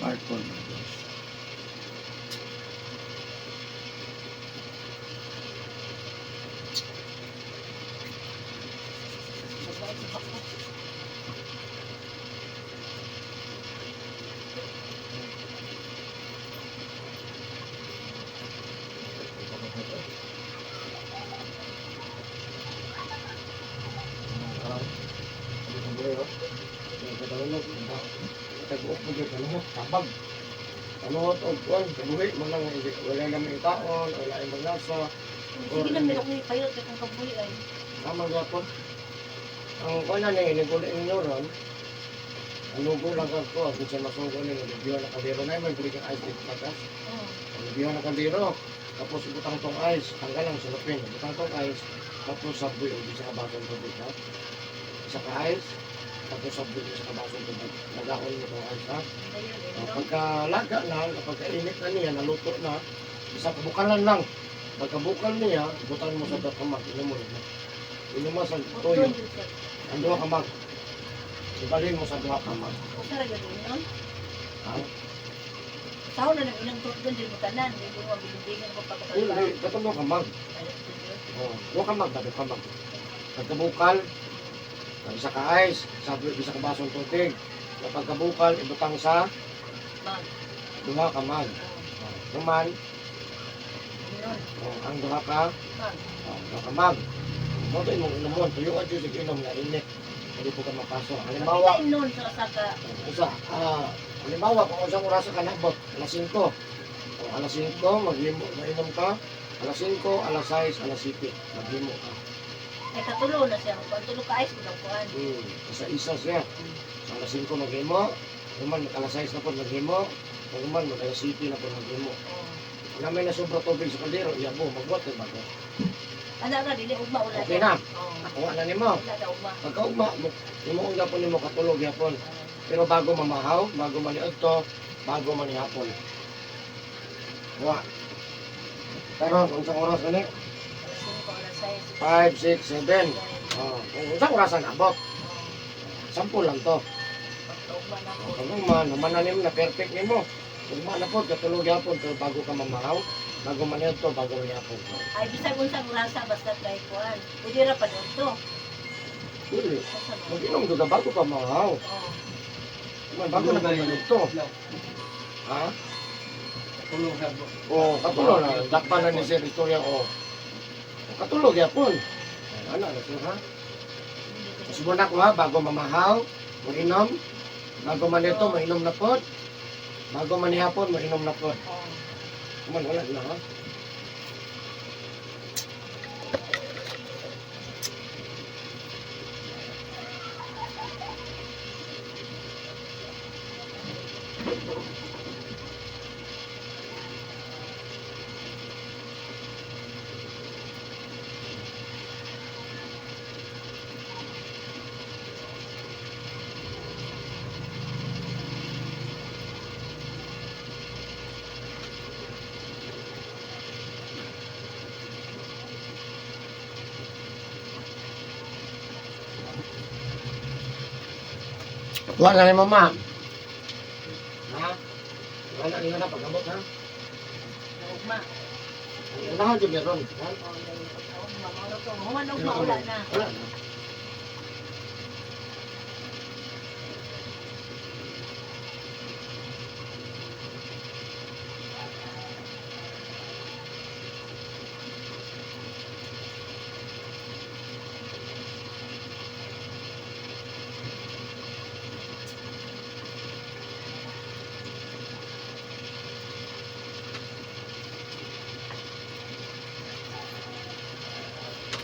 Part 1. Tabag. Ano to, kuan, kabuhi mo nang wala naman itaon, wala imong nasa. Sige na pero kung kayo kung kabuhi ay. Tama gyapon. Ang kuan ni ini kulit ninyo ron. Ano ko lang ko, kung sa masugo ni biyo na kadero na may bili kang ice matas. Oh. Ang biyo na kadero. Tapos butang tong ice, tanggalan sa lapin. Butang tong ice, tapos sabay o sa kabaton tubig ha. Isa ka ice, tapos sabay sa kabaton tubig. Nagaon mo tong ice ha. Pagkalaga na, pagkainit na niya, naluto na, isa bukalan lang. Pagkabukal niya, butang mo sa kamag, inom mo rin. Inom mo sa toyo. Ang duha kamag. Ibalin mo sa duha kamag. Kung sa raga doon yun? Ha? Sao na nang inang turot doon, di mo tanan. Di mo mabilibingan ko pagkakaliwa. Hindi, katong duha kamag. Duha kamag, dati kamag. Pagkabukal, isa ka ice, isa ka basong tubig. Pagkabukal, ibutang sa Mag. duha kamag. Naman, ang duha ka, Mag. duha kamag. Mo to imong inomon, tuyo at yung inom na init. Hindi po ka mapasok. Halimbawa, Kita noon sa saka. halimbawa, kung isang oras ka nabot, alas 5. O alas 5, mag-inom ka. Alas 5, alas 6, alas 7, mag-imo ka. Ay katulo na siya. Kung tulo ka ayos, kung kuhan. Isa-isa siya. Sa alas 5 mag-imo, naman alas 6 na po mag-imo, naman alas 7 na po mag-imo. Na may nasobra tubig sa kaldero, iyabo, magbuhat yung bago. Ano na, dili ugma wala. Okay na. Oo. Nakuha na nimo. Wala daw ugma. Pagka-ugma, imuong gapon nimo katulog yapon. Pero bago mamahaw, bago maniod to, bago manihapon. Wa. Pero kung isang oras ka ni, Alas 5, alas 6. 5, 6, 7. Kung isang oras na abot, 10 lang to. Pagkaugma na po. Kung naman na nimo na perfect nimo. Ugma na po, katulog yapon, pero bago ka mamahaw, bago maniod to, bago manihapon. Ay, bisag unsang rasa basta kay kuhan. Pwede ra pa doon to. Dili. Mag-inom ka bago ka mamahaw. Oo. Bago na ba maniod to? Ha? Katulog na. Dakpan na ni Sir Victoria ko. Katulog yapon. Ano na siya ha? Subunan ko ha, bago mamahaw, mag-inom. Bago manito, mainom na po. Bago manihapon, mainom na po. Oo. Kuman, wala na ha? Wala na ni mama. Ha? Wala na pag-abot ha? Ugma. Unahan dyan meron. Ha? Ugma. Ano to? Human ugma wala na. Wala na.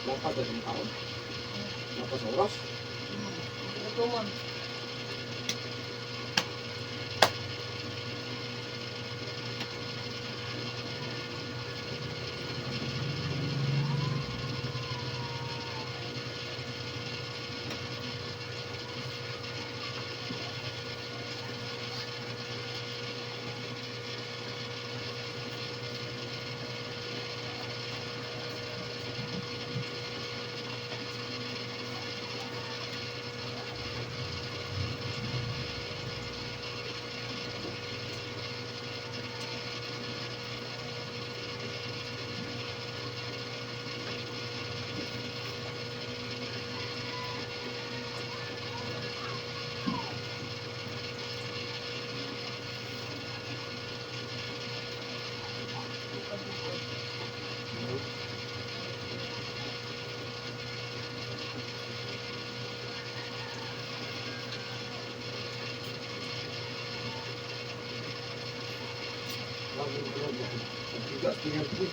Dapat ang taon. Dapat sa oras. Ito mo. Tigas, tingnan ko.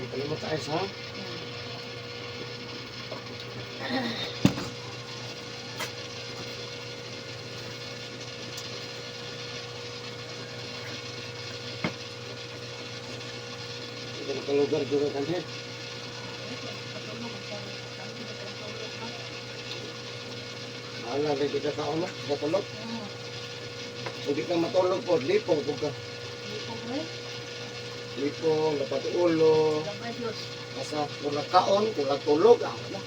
May kalimot sa ice, ha? Ito nakalugar juga kan, he? Mahala rin kita sa ulo, sa tulog. Hindi ka matulog po, lipong po ka. Lipong, dapat ulo. Basta kung nagkaon, kung nagtulog, wala.